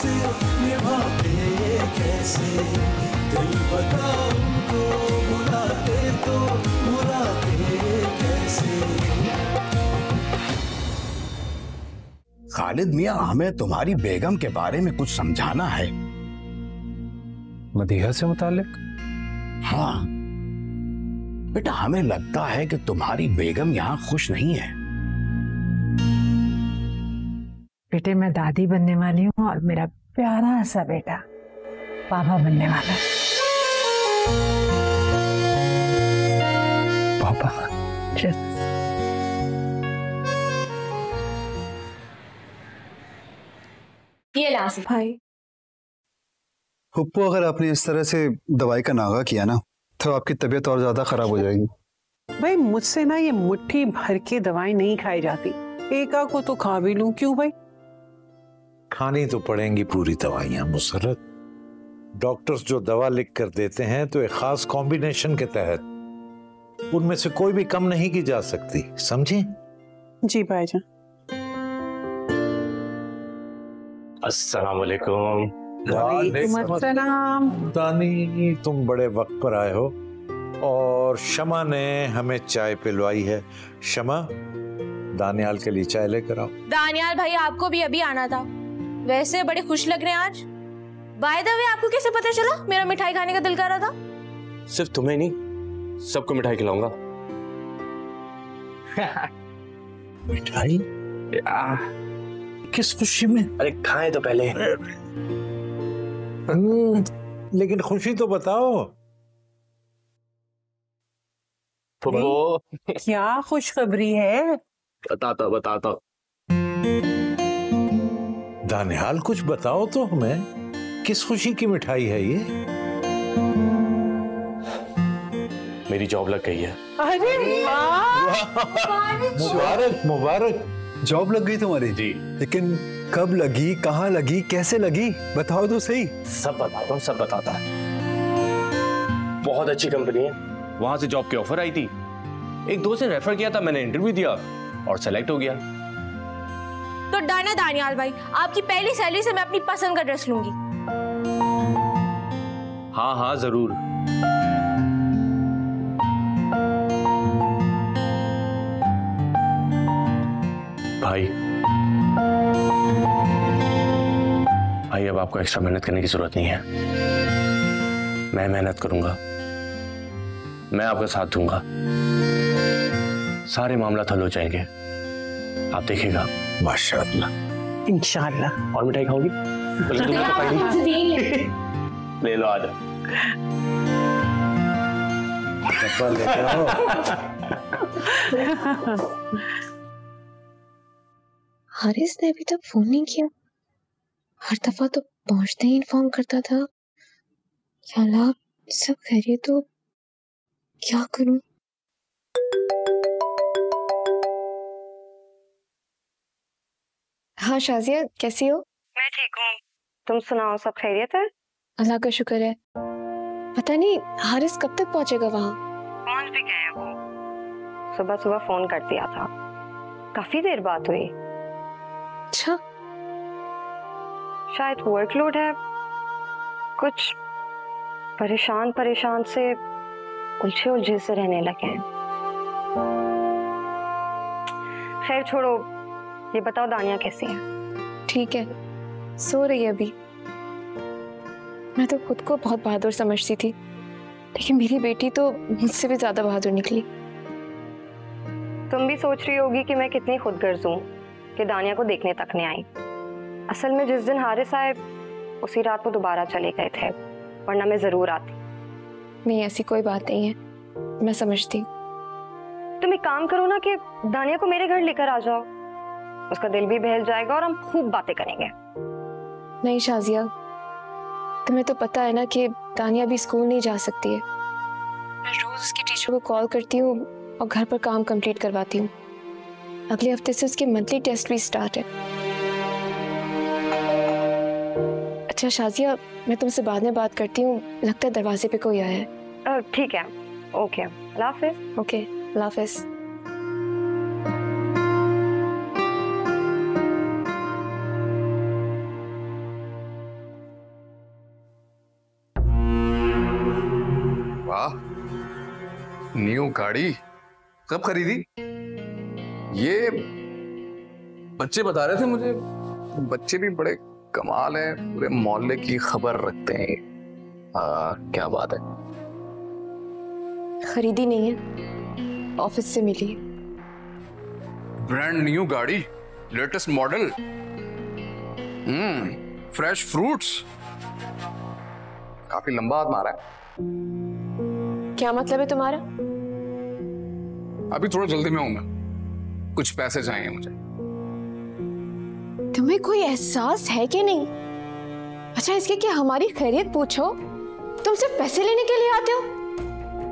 से निभाते कैसे, दिल बता उनको बुलाते तो बुलाते कैसे। खालिद मियां, हमें तुम्हारी बेगम के बारे में कुछ समझाना है। मदीहा से मुताल्लिक? हाँ बेटा, हमें लगता है कि तुम्हारी बेगम यहाँ खुश नहीं है। बेटे, मैं दादी बनने वाली हूँ और मेरा प्यारा सा बेटा पापा बनने वाला है। पापा? ये लास्ट भाई। हुप्पो, अगर आपने इस तरह से दवाई का नागा किया ना तो आपकी तबीयत और ज्यादा खराब हो जाएगी। भाई मुझसे ना ये मुट्ठी भर के दवाई नहीं खाई जाती, एक को तो खा भी लूं। क्यों भाई? खानी तो पड़ेंगी पूरी दवाइयां मुसर्रत। डॉक्टर्स जो दवा लिख कर देते हैं तो एक खास कॉम्बिनेशन के तहत उनमें से कोई भी कम नहीं की जा सकती, समझी? जी भाईजान। अस्सलाम वालेकुम। वालेकुम अस्सलाम। दानी, तुम बड़े वक्त पर आए हो और शमा ने हमें चाय पिलवाई है। शमा, दानियाल के लिए चाय लेकर आओ। दानियाल भाई, आपको भी अभी आना था। वैसे बड़े खुश लग रहे हैं आज। बाय द वे, आपको कैसे पता चला मेरा मिठाई खाने का दिल कर रहा था? सिर्फ तुम्हें नहीं, सबको मिठाई खिलाऊंगा। मिठाई? किस खुशी में? अरे खाएं तो पहले। लेकिन खुशी तो बताओ। वो क्या खुशखबरी है? बताता। दानियाल, कुछ बताओ तो हमें, किस खुशी की मिठाई है ये? मेरी जॉब लग गई है। अरे वाह! मुबारक मुबारक। जॉब लग गई तुम्हारी? जी। लेकिन कब लगी, कहाँ लगी, कैसे लगी, बताओ तो सही। सब बताता है। बहुत अच्छी कंपनी है, वहां से जॉब की ऑफर आई थी। एक दोस्त ने रेफर किया था, मैंने इंटरव्यू दिया और सेलेक्ट हो गया। तो डन है दानियाल भाई, आपकी पहली सैलरी से मैं अपनी पसंद का ड्रेस लूंगी। हाँ जरूर। भाई अब आपको एक्स्ट्रा मेहनत करने की जरूरत नहीं है। मैं मेहनत करूंगा, मैं आपका साथ दूंगा, सारे मामला हल हो जाएंगे, आप देखिएगा। माशाअल्लाह। इंशाअल्लाह। और मिठाई खाओगी? ले लो, आ जाओ। हारिस ने अभी तक फोन नहीं किया। हर दफा तो पहुंचते ही इन्फॉर्म करता था। या अल्लाह, सब खैरियत तो क्या करूं? हाँ शाजिया, कैसी हो? मैं ठीक हूँ, तुम सुनाओ, सब खैरियत है? अल्लाह का शुक्र है। पता नहीं हारिस कब तक पहुंचेगा वहाँ। पहुंच भी गए वो, सुबह सुबह फोन कर दिया था, काफी देर बात हुई। अच्छा, शायद वर्कलोड है, कुछ परेशान से उलझे से रहने लगे हैं। खैर छोड़ो, ये बताओ दानिया कैसी है? ठीक है, सो रही है अभी। मैं तो खुद को बहुत बहादुर समझती थी, लेकिन मेरी बेटी तो मुझसे भी ज्यादा बहादुर निकली। तुम भी सोच रही होगी कि मैं कितनी खुदगर्ज हूँ कि दानिया को देखने तक नहीं आई। असल में जिस दिन हारिस आए उसी रात वो दोबारा चले गए थे, वरना मैं जरूर आती। नहीं, ऐसी कोई बात नहीं है, मैं समझती। तुम एक काम करो ना कि दानिया को मेरे घर लेकर आ जाओ, उसका दिल भी बहल जाएगा और हम खूब बातें करेंगे। नहीं शाजिया, तुम्हें तो पता है ना कि दानिया भी स्कूल नहीं जा सकती है। मैं रोज उसकी टीचर को कॉल करती हूँ और घर पर काम कंप्लीट करवाती हूँ। अगले हफ्ते से उसके मंथली टेस्ट भी स्टार्ट है। अच्छा शाजिया, मैं तुमसे बाद में बात करती हूँ, लगता है दरवाजे पे कोई आया है। ठीक है, ओके, अल्लाह हाफिज। ओके, अल्लाह हाफिज। न्यू गाड़ी कब खरीदी? ये बच्चे बता रहे थे मुझे, बच्चे भी बड़े कमाल है, पूरे मोहल्ले की खबर रखते हैं। क्या बात है? खरीदी नहीं है, ऑफिस से मिली है। ब्रांड न्यू गाड़ी, लेटेस्ट मॉडल, फ्रेश फ्रूट्स, काफी लंबा हाथ मारा है। क्या मतलब है तुम्हारा? अभी थोड़ा जल्दी में हूं मैं, कुछ पैसे चाहिए मुझे। तुम्हें कोई एहसास है कि नहीं? अच्छा इसके कि हमारी खैरियत पूछो, तुम सिर्फ पैसे लेने के लिए आते हो?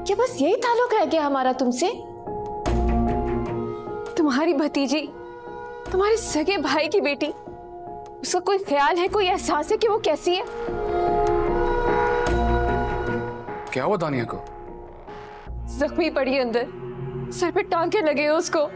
क्या बस यही ताल्लुक रह गया हमारा तुमसे? तुम्हारी भतीजी, तुम्हारे सगे भाई की बेटी, उसका कोई ख्याल है, कोई एहसास है कि वो कैसी है? क्या हुआ दानिया को? जख्मी पड़ी अंदर, सर पे टांके लगे हो उसको।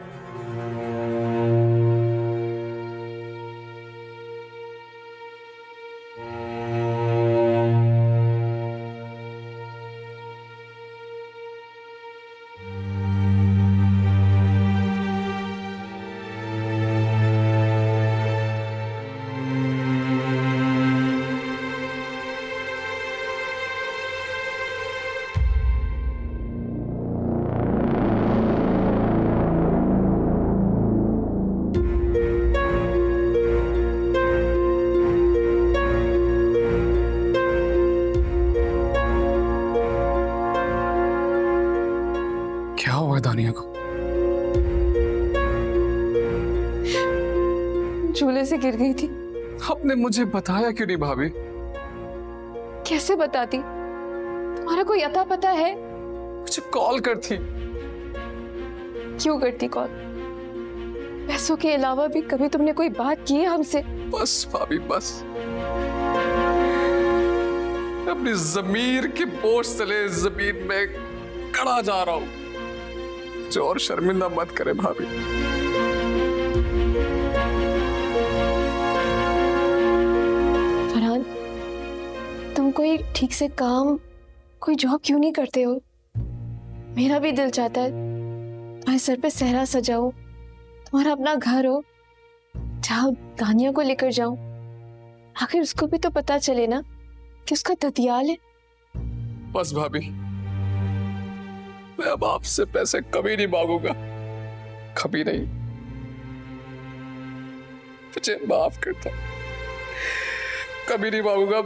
क्या हुआ दानिया को? झूले से गिर गई थी। आपने मुझे बताया क्यों नहीं भाभी? कैसे बताती? तुम्हारा कोई अता पता है? मुझे कॉल करती। क्यों करती कॉल? पैसों के अलावा भी कभी तुमने कोई बात की है हमसे? बस भाभी बस, अपनी जमीर के बोझ तले जमीन में कड़ा जा रहा हूं। जो और शर्मिंदा मत करे भाभी। फरहान, तुम कोई ठीक से काम, कोई जॉब क्यों नहीं करते हो? मेरा भी दिल चाहता है तुम्हारे सर पे सहरा सजाऊं, तुम्हारा अपना घर हो, जहां दानिया को लेकर जाऊं। आखिर उसको भी तो पता चले ना कि उसका ददियाल है। बस भाभी, मैं अब आपसे पैसे कभी नहीं मांगूंगा, कभी नहीं। मुझे माफ करता, कभी नहीं मांगूंगा।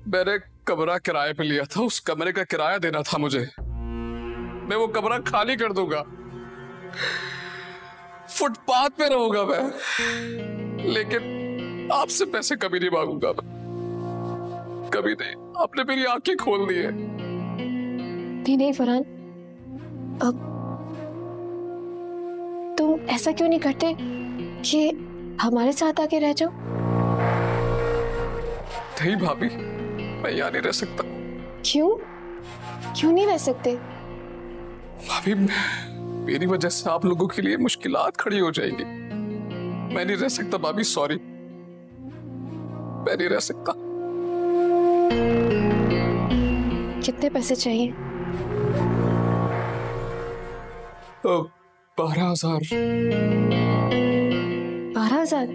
मैंने कमरा किराए पे लिया था, उस कमरे का किराया देना था मुझे। मैं वो कमरा खाली कर दूंगा, फुटपाथ पे रहूंगा मैं, लेकिन आपसे पैसे कभी नहीं मांगूंगा मैं, कभी नहीं। आपने मेरी आंखें खोल दी है। नहीं फरहान, अब तुम ऐसा क्यों नहीं करते कि हमारे साथ आके रह जाओ? नहीं भाभी, मैं यहाँ नहीं रह सकता। क्यों नहीं रह सकते? भाभी, मेरी वजह से आप लोगों के लिए मुश्किलात खड़ी हो जाएगी। मैं नहीं रह सकता भाभी, सॉरी, मैं नहीं रह सकता। कितने पैसे चाहिए? 12,000। 12,000?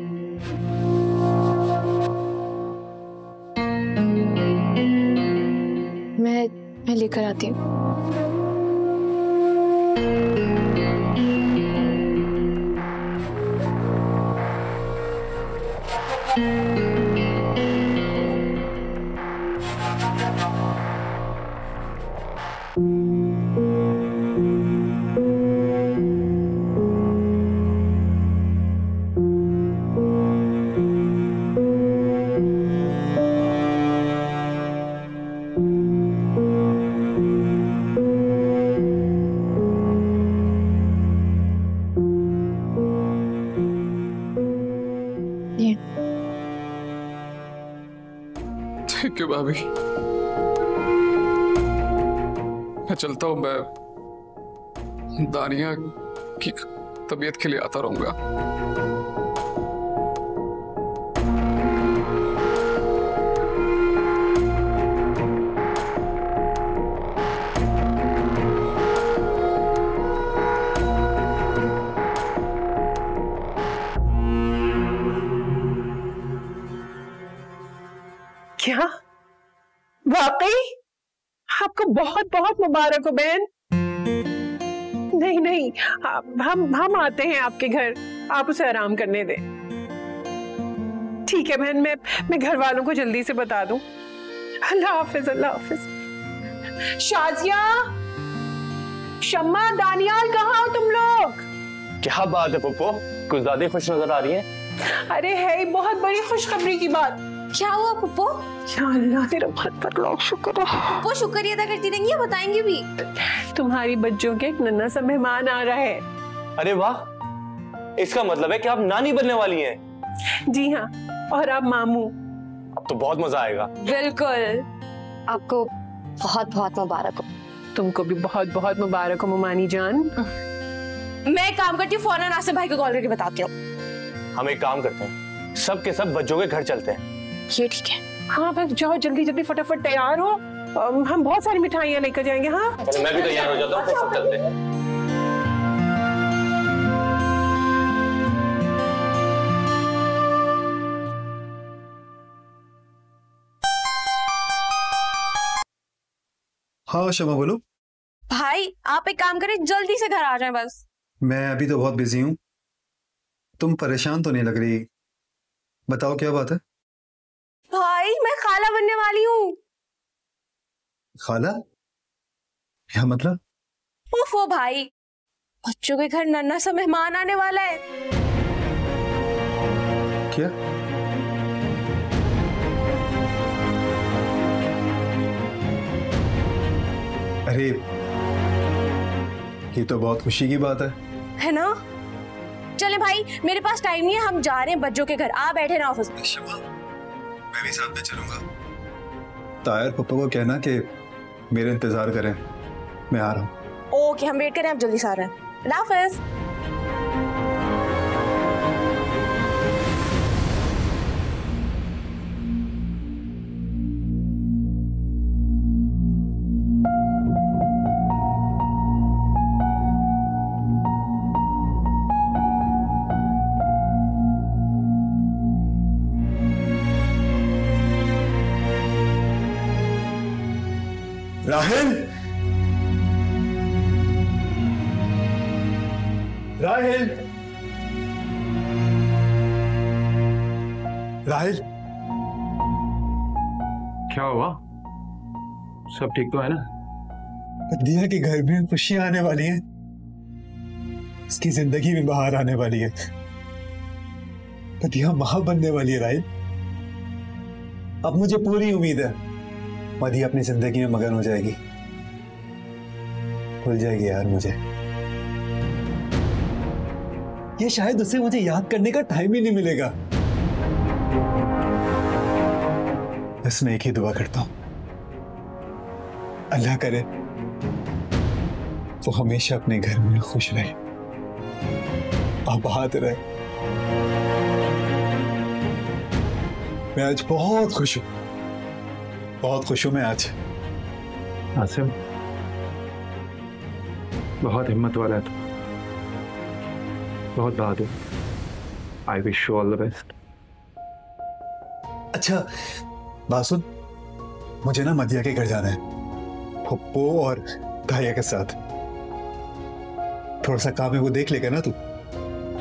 मैं लेकर आती हूँ। थैंक यू भाभी, मैं चलता हूं। मैं दानिया की तबीयत के लिए आता रहूंगा। क्या वाकई? आपको बहुत बहुत मुबारक हो बहन। नहीं नहीं, हम आते हैं आपके घर, आप उसे आराम करने दें। ठीक है बहन, मैं घर वालों को जल्दी से बता दूं। अल्लाह हाफिज, अल्लाह हाफिज। शाजिया, शम्मा, दानियाल, कहाँ हो तुम लोग? क्या बात है पुप्पो, कुछ ज्यादा खुश नजर आ रही हैं। अरे है बहुत बड़ी खुशखबरी की बात। क्या हुआ पुप्पो? या अल्लाह तेरा बहुत बड़ा शुक्र है। पुप्पो शुक्रिया अदा करती रहेंगी या बताएंगी भी? तुम्हारी बच्चों के एक नन्हा सा मेहमान आ रहा है। अरे वाह, इसका मतलब है कि आप नानी बनने वाली हैं। जी हाँ, और आप मामू। अब तो बहुत मजा आएगा। बिल्कुल, आपको बहुत बहुत मुबारक हो। तुमको भी बहुत बहुत मुबारक हो मुमानी जान। मैं एक काम करती हूँ, फौरन आसिफ भाई को कॉल करके बताती हूँ। हम एक काम करते हैं, सब के सब बच्चों के घर चलते हैं। ये ठीक है। हाँ बस जाओ जल्दी जल्दी, फटाफट तैयार हो। हम बहुत सारी मिठाइयाँ लेकर जाएंगे। हाँ मैं भी तैयार हो जाता हूँ, सब चलते हैं। हाँ शमा बोलो। भाई आप एक काम करें, जल्दी से घर आ जाएं बस। मैं अभी तो बहुत बिजी हूँ। तुम परेशान तो नहीं लग रही? बताओ क्या बात है? भाई मैं खाला बनने वाली हूँ। खाला? क्या मतलब? ओफो भाई, बच्चों के घर नन्हा सा मेहमान आने वाला है। क्या? अरे ये तो बहुत खुशी की बात है ना? चले भाई, मेरे पास टाइम नहीं है, हम जा रहे हैं बच्चों के घर। आ बैठे ना ऑफिस में। मैं भी साथ में चलूंगा। तायर पप्पा को कहना कि मेरे इंतजार करें, मैं आ रहा हूँ। ओके, हम वेट करें, आप जल्दी से आ रहे हैं। अल्लाह हाफिज। राहिल, राहिल, राहिल, क्या हुआ? सब ठीक तो है ना? दिया के घर में खुशियां आने वाली हैं, उसकी जिंदगी में बाहर आने वाली है। दिया मां बनने वाली है राहिल। अब मुझे पूरी उम्मीद है मदी अपनी जिंदगी में मगन हो जाएगी, भूल जाएगी यार मुझे। ये शायद उसे मुझे याद करने का टाइम ही नहीं मिलेगा। बस मैं एक ही दुआ करता हूं, अल्लाह करे वो हमेशा अपने घर में खुश रहे, आबाद रहे। मैं आज बहुत खुश हूं, बहुत खुश हूं मैं आज। आसिम, बहुत हिम्मत वाला है तू, बहुत बहादुर। I wish you all the best. अच्छा बात सुन, मुझे ना मदिया के घर जाना है, पप्पू और दाया के साथ। थोड़ा सा काम है, वो देख लेगा ना तू?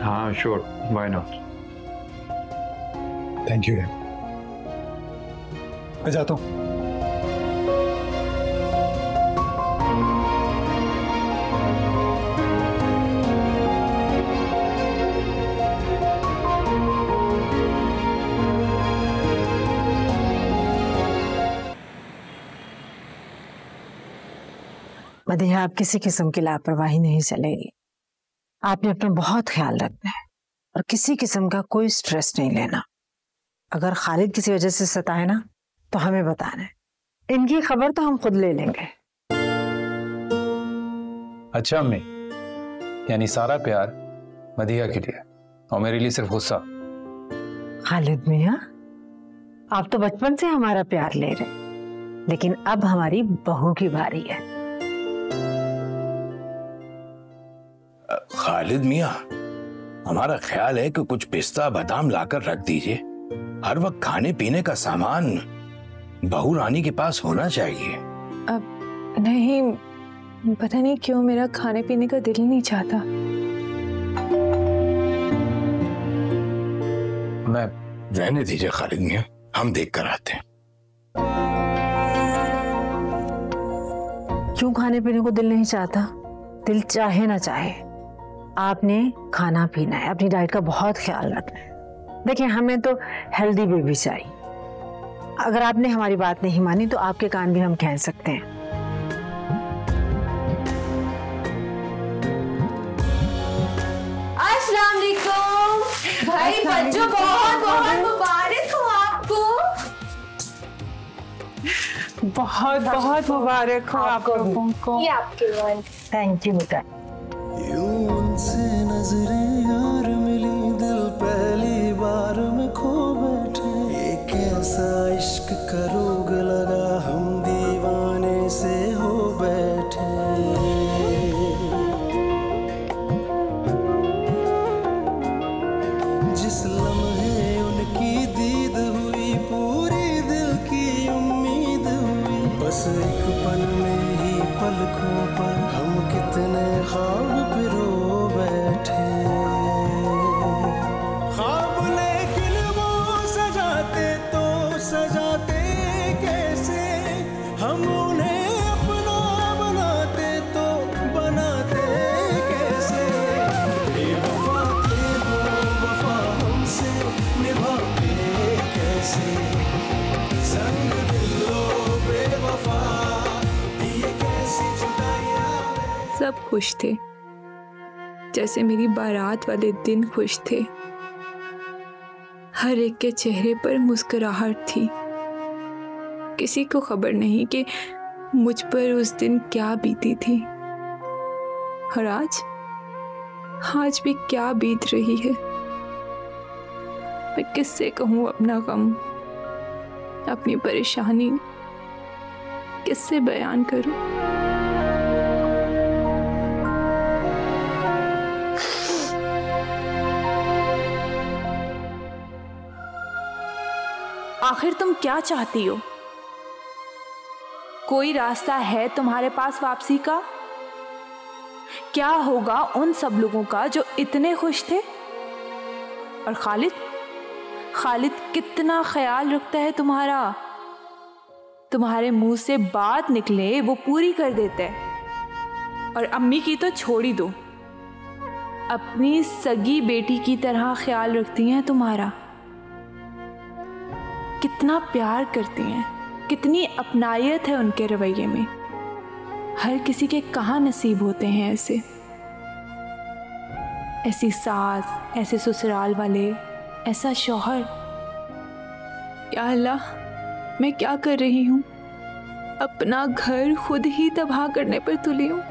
हाँ sure, why not. Thank you. मैं जाता हूं। मदिया, आप किसी किस्म की लापरवाही नहीं चलेगी। आपने अपना बहुत ख्याल रखना है और किसी किस्म का कोई स्ट्रेस नहीं लेना। अगर खालिद किसी वजह से सताए ना तो हमें बताना है, इनकी खबर तो हम खुद ले लेंगे। अच्छा अम्मी, यानी सारा प्यार मदिया के लिए और मेरे लिए सिर्फ गुस्सा? खालिद मियां, आप तो बचपन से हमारा प्यार ले रहे, लेकिन अब हमारी बहू की बारी है। खालिद मियां, हमारा ख्याल है कि कुछ पिस्ता बादाम लाकर रख दीजिए। हर वक्त खाने पीने का सामान बहू रानी के पास होना चाहिए। अब नहीं, पता नहीं क्यों मेरा खाने पीने का दिल नहीं चाहता। मैं रहने दीजिए खालिद मियां, हम देख कर आते हैं। क्यों खाने पीने को दिल नहीं चाहता? दिल चाहे ना चाहे, आपने खाना पीना है, अपनी डाइट का बहुत ख्याल रखना है। देखिए, हमें तो हेल्दी बेबी चाहिए। अगर आपने हमारी बात नहीं मानी तो आपके कान भी हम कह सकते हैं। अस्सलाम वालेकुम भाई बच्चों, बहुत बहुत मुबारक हो आपको। बहुत बहुत मुबारक हो आप लोगों को। ये आपके लिए। थैंक यू बेटा। यूं उनसे नजरें यार मिली, दिल पहली बार में खो बैठे। ये कैसा इश्क का रोग लगा, हम दीवाने से हो बैठे। जिस लम्हे उनकी दीद हुई, पूरी दिल की उम्मीद हुई। बस एक पल में ही पलकों पर हम कितने ख्वाब पिरो बैठे। ख्वाब लेकिन वो सजाते तो सजाते कैसे, हम उन्हें अपना बनाते तो बनाते कैसे। बेवफा थे वो, वफा हमसे निभाते कैसे। संग दिलो बेवफा, ये कैसी जुदाइयां। सब खुश थे, जैसे मेरी बारात वाले दिन खुश थे। हर एक के चेहरे पर मुस्कुराहट थी। किसी को खबर नहीं कि मुझ पर उस दिन क्या बीती थी। और आज भी क्या बीत रही है। मैं किससे कहूँ अपना गम, अपनी परेशानी किससे बयान करूं। आखिर तुम क्या चाहती हो? कोई रास्ता है तुम्हारे पास वापसी का? क्या होगा उन सब लोगों का जो इतने खुश थे? और खालिद कितना ख्याल रखता है तुम्हारा। तुम्हारे मुंह से बात निकले वो पूरी कर देता है। और अम्मी की तो छोड़ ही दो, अपनी सगी बेटी की तरह ख्याल रखती हैं तुम्हारा। कितना प्यार करती हैं, कितनी अपनायत है उनके रवैये में। हर किसी के कहाँ नसीब होते हैं ऐसी सास, ऐसे ससुराल वाले, ऐसा शौहर। या अल्लाह, मैं क्या कर रही हूँ? अपना घर खुद ही तबाह करने पर तुली हूँ।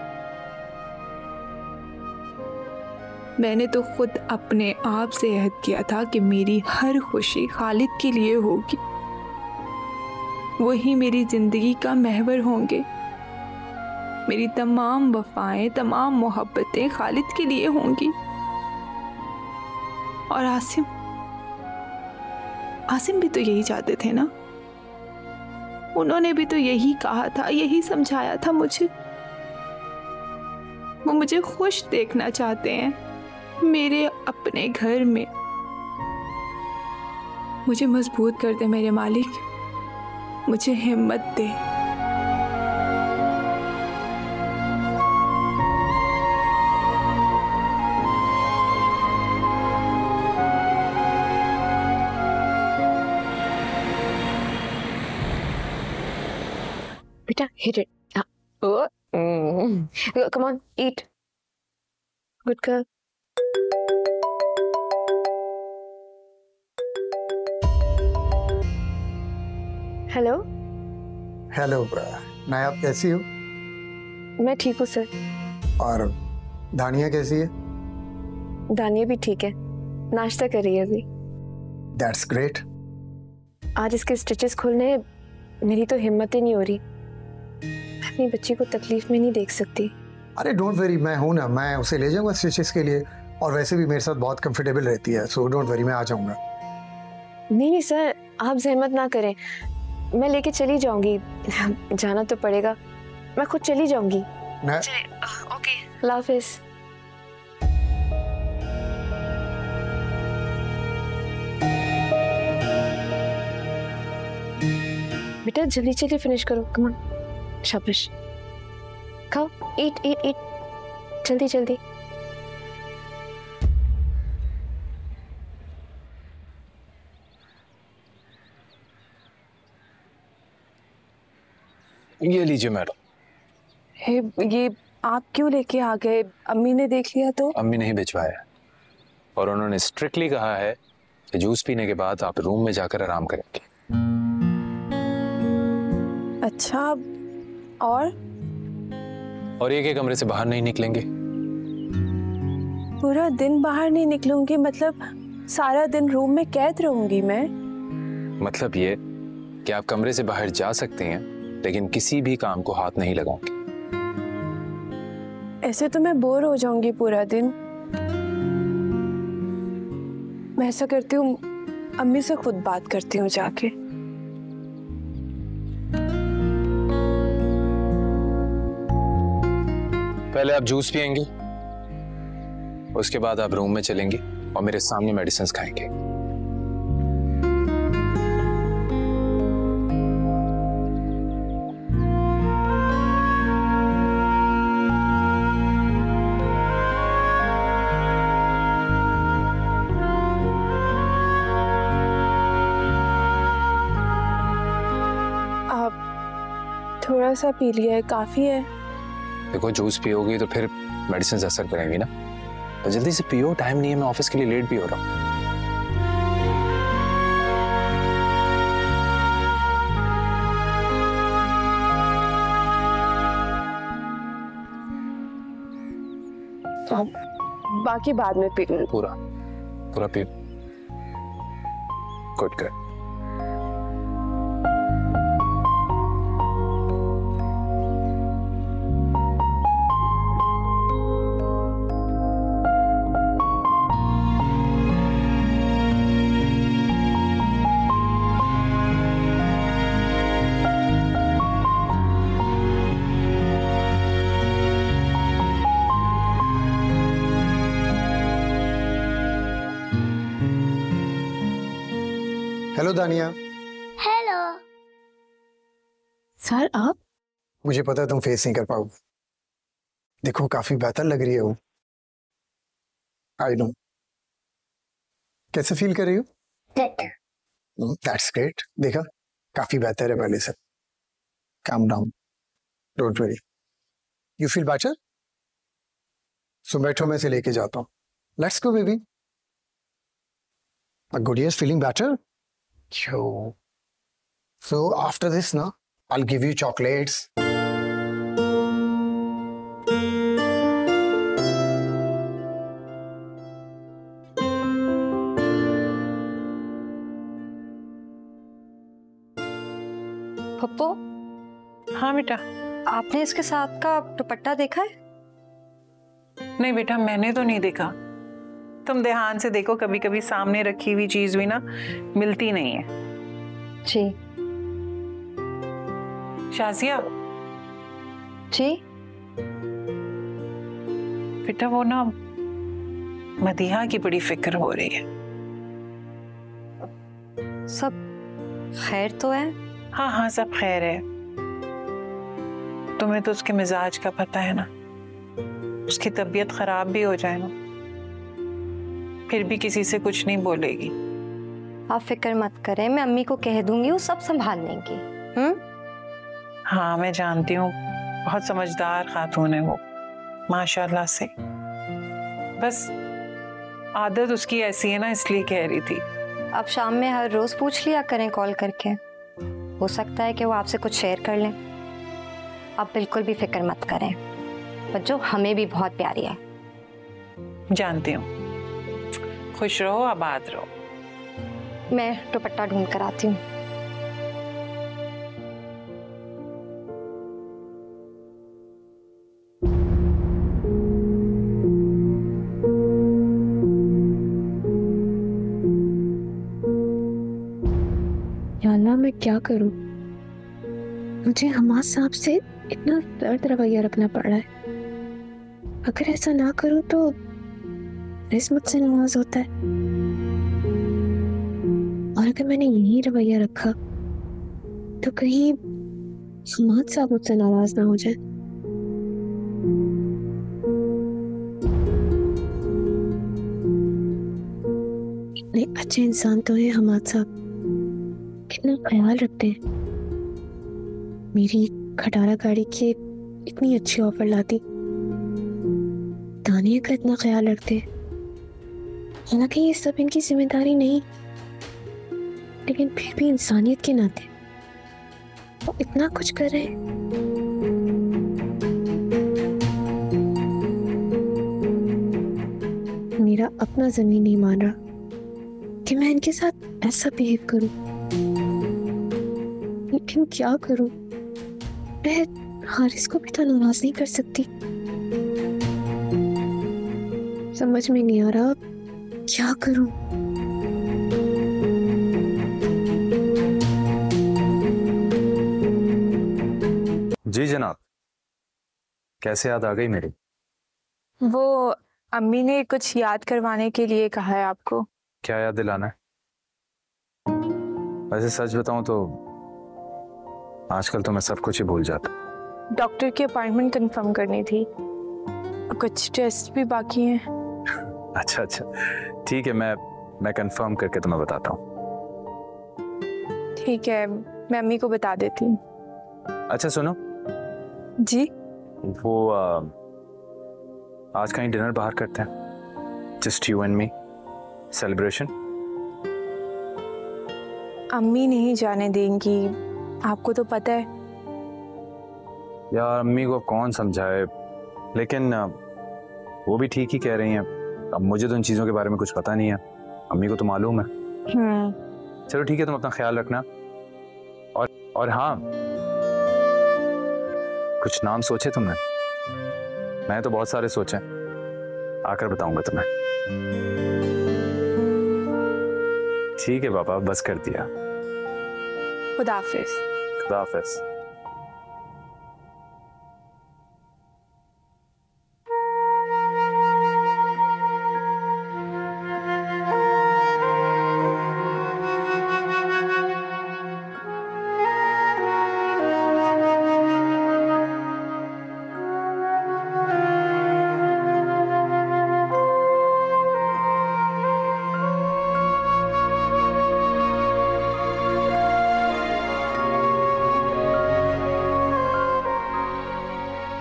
मैंने तो खुद अपने आप से अहद किया था कि मेरी हर खुशी खालिद के लिए होगी। वही मेरी जिंदगी का महवर होंगे। मेरी तमाम वफाएं, तमाम मोहब्बतें खालिद के लिए होंगी। और आसिम भी तो यही चाहते थे ना। उन्होंने भी तो यही कहा था, यही समझाया था मुझे। वो मुझे खुश देखना चाहते हैं मेरे अपने घर में। मुझे मजबूत कर दे मेरे मालिक, मुझे हिम्मत दे। बेटा, hit it. Come on, eat. Good girl. Hello. Hello Nayab, कैसी हो? मैं ठीक हूँ सर। और दानिया कैसी है? दानिया भी ठीक है, नाश्ता कर रही है अभी। That's great. आज इसके स्टिचेस खोलने मेरी तो हिम्मत ही नहीं हो रही। मैं अपनी बच्ची को तकलीफ में नहीं देख सकती। अरे डोंट वरी, मैं हूं ना, मैं उसे ले जाऊंगा स्टिचेस के लिए। और वैसे भी मेरे साथ बहुत कंफर्टेबल रहती है, सो डोंट वरी, मैं आ जाऊंगा। नहीं सर, आप जहमत ना करें। मैं लेके चली जाऊंगी, जाना तो पड़ेगा, मैं खुद चली जाऊंगी। ओके, अल्लाह हाफिज। बेटा जल्दी जल्दी फिनिश करो, कम ऑन, शाबाश, खाओ, ईट ईट ईट, जल्दी जल्दी। ये लीजिए मैडम। ये आप क्यों लेके आ गए? अम्मी ने देख लिया तो? अम्मी नहीं भिजवाया और उन्होंने स्ट्रिक्टली कहा है कि जूस पीने के बाद आप रूम में जाकर आराम करेंगे। अच्छा, और एक कमरे से बाहर नहीं निकलेंगे। पूरा दिन बाहर नहीं निकलूंगी? मतलब सारा दिन रूम में कैद रहूंगी मैं? मतलब ये कि आप कमरे से बाहर जा सकते हैं लेकिन किसी भी काम को हाथ नहीं लगाओगे। ऐसे तो मैं बोर हो जाऊंगी पूरा दिन। मैं ऐसा करती हूँ, अम्मी से खुद बात करती हूँ जाके। पहले आप जूस पियेंगे, उसके बाद आप रूम में चलेंगे और मेरे सामने मेडिसिन खाएंगे। थोड़ा सा पी लिया है, काफी है। देखो जूस पियोगी तो फिर मेडिसिन असर करेंगी ना, तो जल्दी से पियो, टाइम नहीं है, मैं ऑफिस के लिए लेट भी हो रहा हूँ। तो बाकी बाद में पी लूं। पूरा पियो। Good good. हेलो दानिया। हेलो सर, आप? मुझे पता है तुम फेस नहीं कर पाओगे। देखो काफी बेहतर लग रही है वो। I know. कैसे फील कर रही हो? That's great. देखा, काफी बेहतर है पहले से। Calm down, don't worry. You feel better? So बैठो, मैं इसे लेके जाता हूँ। Let's go baby. Gudiya is feeling better? So after this, na, I'll give you chocolates. Pappu. हाँ बेटा। आपने इसके साथ का दुपट्टा देखा है? नहीं बेटा, मैंने तो नहीं देखा। तुम ध्यान से देखो, कभी कभी सामने रखी हुई चीज भी ना मिलती नहीं है। जी। शाजिया। जी। बेटा वो ना मदीहा की बड़ी फिक्र हो रही है। सब खैर तो है? हाँ हाँ, सब खैर है। तुम्हें तो उसके मिजाज का पता है ना, उसकी तबीयत खराब भी हो जाए ना, फिर भी किसी से कुछ नहीं बोलेगी। आप फिक्र मत करें, मैं अम्मी को कह दूंगी, वो सब संभाल लेंगी। हाँ मैं जानती हूँ, बहुत समझदार खातून है वो, माशाल्लाह से। बस आदत उसकी ऐसी है ना, इसलिए कह रही थी। अब शाम में हर रोज पूछ लिया करें कॉल करके, हो सकता है कि वो आपसे कुछ शेयर कर लें। आप बिल्कुल भी फिक्र मत करें, बच्चों हमें भी बहुत प्यारी है। जानती हूँ। खुश रहो, आबाद रहो। मैं दुपट्टा ढूंढ कर आती हूँ। याल्ला मैं क्या करूं? मुझे हमाद साहब से इतना दर्द रवैया रखना पड़ रहा है। अगर ऐसा ना करूं तो रिज़ मुझसे नाराज होता है, और अगर मैंने यही रवैया रखा तो कहीं हमाद साहब मुझसे नाराज ना हो जाए। इतने अच्छे इंसान तो हैं हमाद साहब, कितना ख्याल रखते हैं। मेरी खटारा गाड़ी की इतनी अच्छी ऑफर लाती, दानिया का इतना ख्याल रखते हैं। हालांकि ये सब इनकी जिम्मेदारी नहीं, लेकिन फिर भी इंसानियत के नाते वो इतना कुछ कर रहे हैं। मेरा अपना ज़मीन नहीं मान रहा कि मैं इनके साथ ऐसा बिहेव करूं, लेकिन क्या करूं? मैं हारिस को भी तो नाराज नहीं कर सकती। समझ में नहीं आ रहा क्या करूं। जी जनाब, कैसे याद आ गई मेरी? वो अम्मी ने कुछ याद करवाने के लिए कहा है आपको। क्या याद दिलाना है? वैसे सच बताऊं तो आजकल तो मैं सब कुछ ही भूल जाता। डॉक्टर की अपॉइंटमेंट कंफर्म करनी थी, कुछ टेस्ट भी बाकी हैं। अच्छा अच्छा, ठीक है, मैं कंफर्म करके तुम्हें बताता हूँ। ठीक है, मैं अम्मी को बता देती हूँ। अच्छा सुनो जी, वो आज कहीं डिनर बाहर करते हैं, just you and me, celebration. अम्मी नहीं जाने देंगी, आपको तो पता है। यार अम्मी को कौन समझाए, लेकिन वो भी ठीक ही कह रही हैं। अब मुझे तो इन चीज़ों के बारे में कुछ पता नहीं है, अम्मी को तो मालूम है। चलो ठीक है, तुम अपना ख्याल रखना। और हाँ, कुछ नाम सोचे तुमने? मैं तो बहुत सारे सोचे, आकर बताऊंगा तुम्हें। ठीक है पापा, बस कर दिया। खुदा हाफिज। खुदा हाफिज।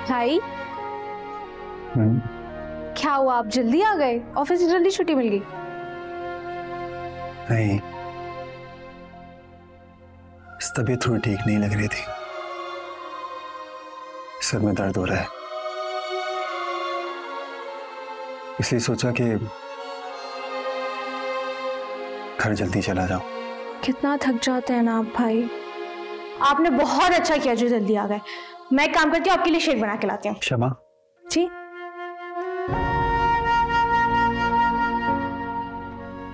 भाई क्या हुआ, आप जल्दी आ गए? ऑफिस से जल्दी छुट्टी मिल गई? नहीं, इस तबीयत थोड़ी ठीक नहीं लग रही थी, सर में दर्द हो रहा है, इसलिए सोचा कि घर जल्दी चला जाऊं। कितना थक जाते हैं ना आप भाई। आपने बहुत अच्छा किया जो जल्दी आ गए। मैं एक काम करती हूँ, आपके लिए शेक बना के लाती हूँ। क्षमा। जी,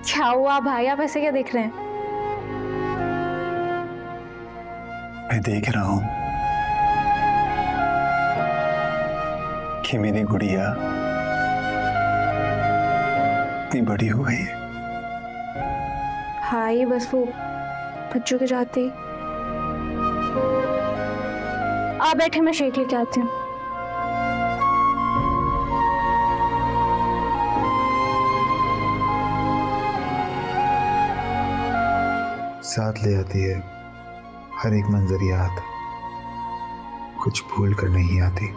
क्या हुआ भाई, आप ऐसे क्या देख रहे हैं? मैं देख रहा हूं कि मेरी गुड़िया इतनी बड़ी हो गई है। भाई बस वो बच्चों के जाते। आप बैठे, मैं शेक लेके आती हूँ। साथ ले आती है हर एक मंजर याद, कुछ भूल कर नहीं आती।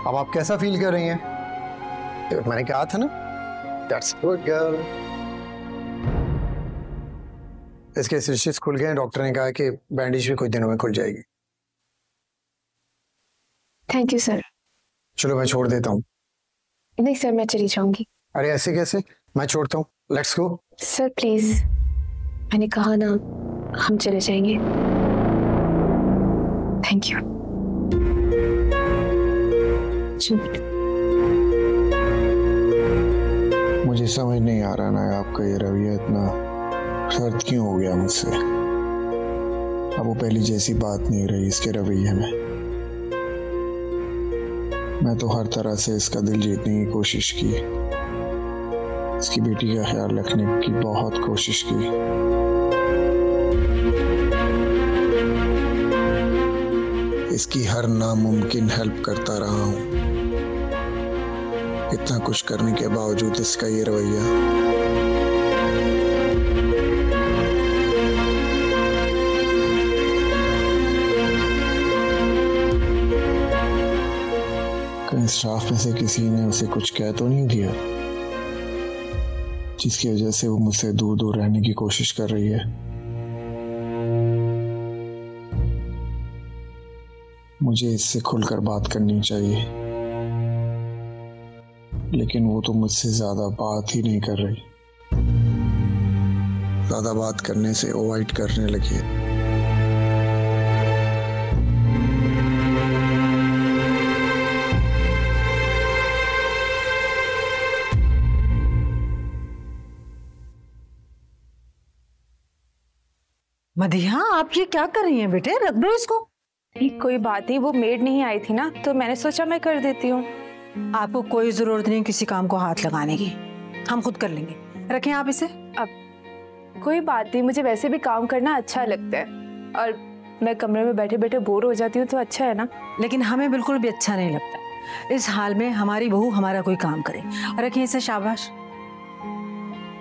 अब आप कैसा फील कर रही हैं? मैंने कहा था ना, दैट्स गुड गर्ल। इसके स्टिचेस खुल गए हैं, डॉक्टर ने कहा कि बैंडेज भी कुछ दिनों में खुल जाएगी। Thank you sir. चलो मैं छोड़ देता हूँ। नहीं सर, मैं चली जाऊंगी। अरे ऐसे कैसे, मैं छोड़ता हूँ, लेट्स गो। सर प्लीज, मैंने कहा ना हम चले जाएंगे। Thank you. मुझे समझ नहीं आ रहा ना आपका ये रवैया इतना सर्द क्यों हो गया मुझसे। अब वो पहली जैसी बात नहीं रही इसके रवैये में। मैं तो हर तरह से इसका दिल जीतने की कोशिश की, इसकी बेटी का ख्याल रखने की बहुत कोशिश की। इसकी हर नामुमकिन हेल्प करता रहा हूं। इतना कुछ करने के बावजूद इसका ये रवैया। कहीं स्टाफ में से किसी ने उसे कुछ कह तो नहीं दिया जिसकी वजह से वो मुझसे दूर दूर रहने की कोशिश कर रही है। मुझे इससे खुलकर बात करनी चाहिए, लेकिन वो तो मुझसे ज्यादा बात ही नहीं कर रही। ज्यादा बात करने से अवॉइड करने लगी। मदिहा, आप ये क्या कर रही हैं बेटे? रख दो इसको। कोई बात नहीं, वो मेड नहीं आई थी ना, तो मैंने सोचा मैं कर देती हूँ। आपको कोई जरूरत नहीं किसी काम को हाथ लगाने की, हम खुद कर लेंगे। रखें आप इसे। अब कोई बात नहीं, मुझे वैसे भी काम करना अच्छा लगता है और मैं कमरे में बैठे बैठे बोर हो जाती हूँ, तो अच्छा है ना। लेकिन हमें बिल्कुल भी अच्छा नहीं लगता इस हाल में हमारी बहू हमारा कोई काम करे। रखें इसे, शाबाश।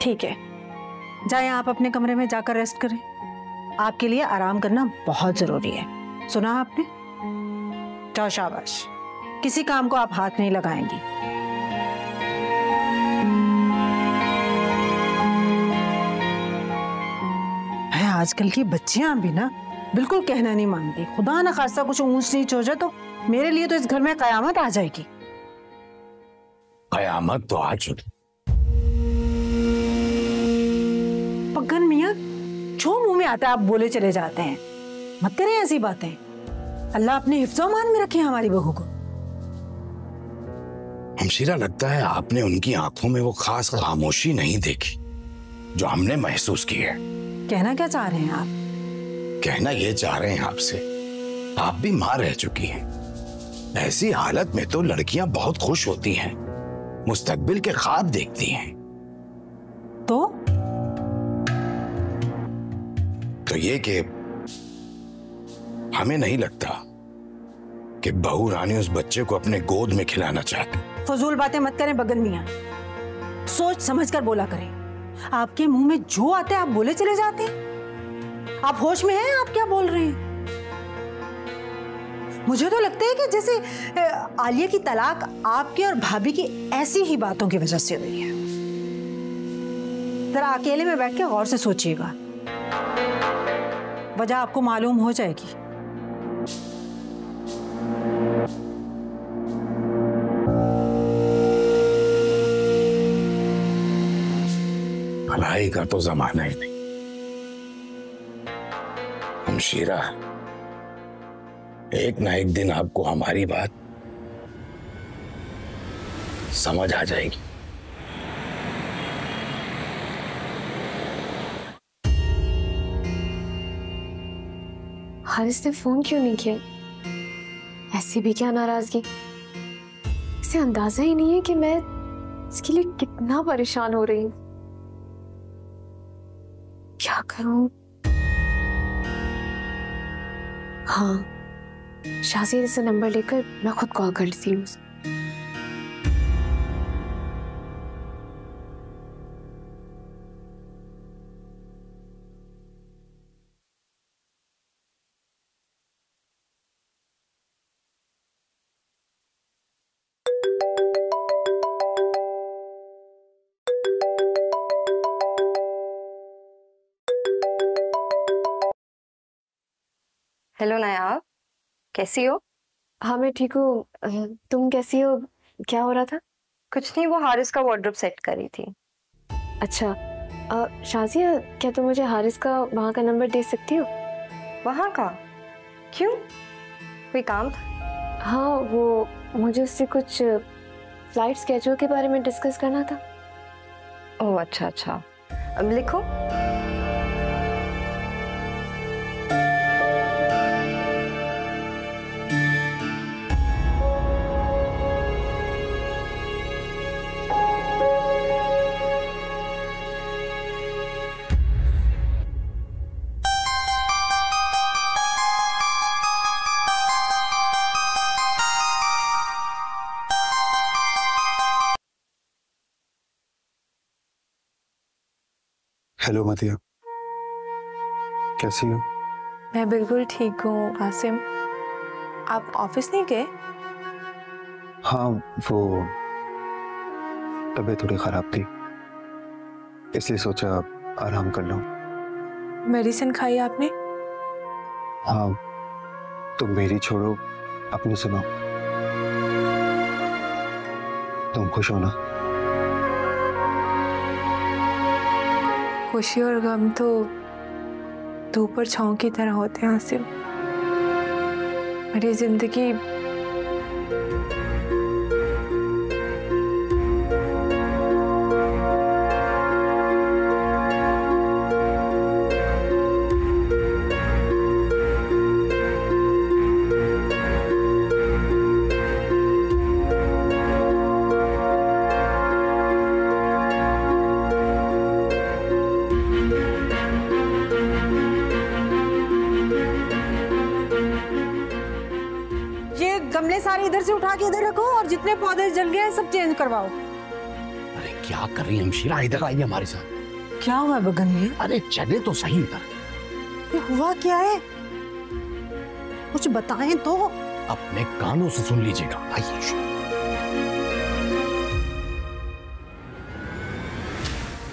ठीक है, जाएं आप अपने कमरे में जाकर रेस्ट करें। आपके लिए आराम करना बहुत जरूरी है, सुना आपने? जाओ, शाबाश। किसी काम को आप हाथ नहीं लगाएंगी। है आजकल की बच्चियां भी ना बिल्कुल कहना नहीं मानती। खुदा ना खास्ता कुछ ऊंच नीच हो जाए तो मेरे लिए तो इस घर में कयामत आ जाएगी। कयामत तो आ चुकी। पगन मियां, जो मुंह में आता है आप बोले चले जाते हैं। मत करें ऐसी बातें। अल्लाह अपने हिफ्ज़-ओ-मान में रखे हमारी बहू को। हमशीरा, लगता है आपने उनकी आंखों में वो खास खामोशी नहीं देखी जो हमने महसूस की है। कहना क्या चाह रहे हैं आप? कहना ये चाह रहे हैं आपसे, आप भी मां रह चुकी हैं। ऐसी हालत में तो लड़कियां बहुत खुश होती हैं, मुस्तकबिल के ख्वाब देखती हैं। तो ये कि हमें नहीं लगता कि बहू रानी उस बच्चे को अपने गोद में खिलाना चाहती। फजूल बातें मत करें बगन मियां, सोच समझ कर बोला करें। आपके मुंह में जो आता है आप बोले चले जाते हैं। आप होश में हैं? आप क्या बोल रहे हैं? मुझे तो लगता है कि जैसे आलिया की तलाक आपके और भाभी की ऐसी ही बातों की वजह से हुई है। जरा अकेले में बैठ के गौर से सोचिएगा, वजह आपको मालूम हो जाएगी। भलाई का तो जमाना ही नहीं। हमशीरा, एक ना एक दिन आपको हमारी बात समझ आ जाएगी। हारिस ने फोन क्यों नहीं किया? ऐसी भी क्या नाराजगी? इसे अंदाजा ही नहीं है कि मैं इसके लिए कितना परेशान हो रही हूँ। क्या करूं? हाँ, शाज़िया से नंबर लेकर मैं खुद कॉल कर लेती हूँ। हेलो नायाब, कैसी हो? हाँ मैं ठीक हूँ। तुम कैसी हो? क्या हो रहा था? कुछ नहीं, वो हारिस का वार्डरोब सेट कर रही थी। अच्छा शाजिया, क्या तुम मुझे हारिस का वहाँ का नंबर दे सकती हो? वहाँ का? क्यों, कोई काम था? हाँ, वो मुझे उससे कुछ फ्लाइट स्केड्यूल के बारे में डिस्कस करना था। ओह अच्छा अच्छा, अब लिखो। हेलो मदिया, कैसी हो? मैं बिल्कुल ठीक हूँ आसिम। आप ऑफिस नहीं गए? हाँ, वो तबीयत थोड़ी खराब थी, इसलिए सोचा आराम कर लूं। मेडिसिन खाई आपने? हाँ, तुम मेरी छोड़ो, अपनी सुनो। तुम खुश हो ना? खुशी और गम तो धूप और छांव की तरह होते हैं आसिम। मेरी जिंदगी गमले सारे इधर से उठा के इधर रखो और जितने पौधे जल गए सब चेंज करवाओ। अरे क्या कर रही है हमशीरा, इधर आइए हमारे साथ। क्या हुआ बगन में? अरे चले तो सही इधर। हुआ क्या है, कुछ बताएं तो। अपने कानों से सुन लीजिएगा, आइए।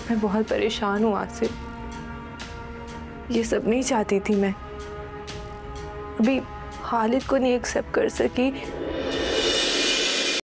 मैं बहुत परेशान हूँ आसिफ। ये सब नहीं चाहती थी मैं। अभी खालिद को नहीं एक्सेप्ट कर सकी